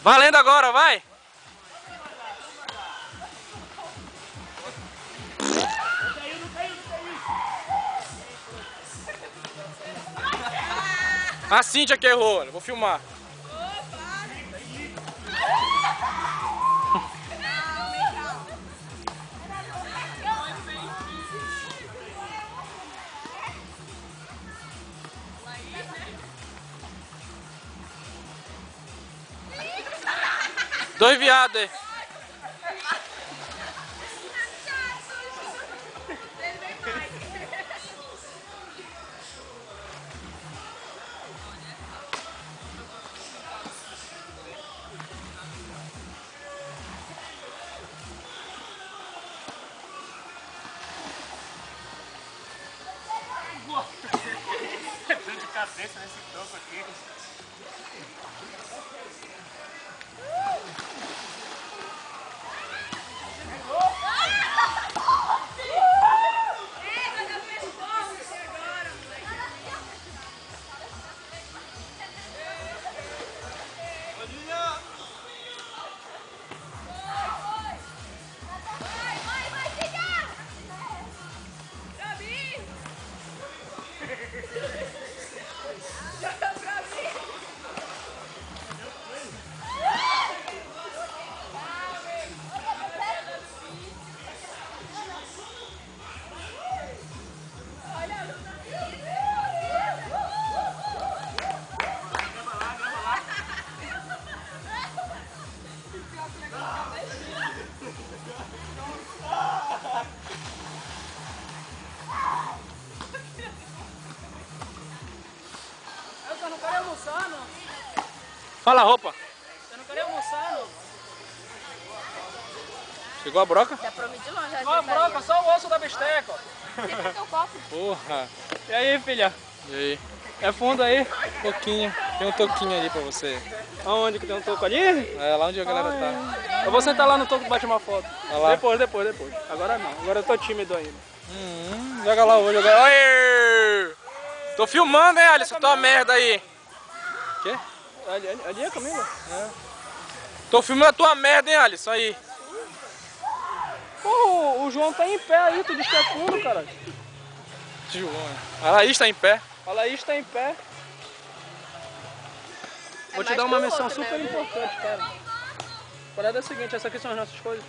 Valendo agora, vai! A Cíntia que errou, vou filmar. Dois viados aí. Dor de cabeça nesse tronco aqui. Eu não quero almoçar, não. Fala a roupa. Eu não quero almoçar, não. Chegou a broca? Já prometi longe. Ó, a broca, só o osso da bisteca, ó. Fica no teu copo. Porra. E aí, filha? E aí? É fundo aí? Toquinho. Tem um toquinho ali pra você. Aonde que tem um toco ali? É, lá onde a galera tá. Eu vou sentar lá no toco e bater uma foto. Vai lá. Depois. Agora não. Agora eu tô tímido ainda. Joga lá hoje. Joga... Oi! Tô filmando, hein, Alisson? Tua merda aí. Quê? Ali é a Camila? É. Tô filmando a tua merda, hein, Alisson? Aí. Pô, o João tá em pé aí, tu diz que é fundo, caralho. João. A Laís tá em pé. A Laís tá em pé. Vou te mais dar uma que o missão outro, né? super importante, cara. A parada é a seguinte, essas aqui são as nossas coisas.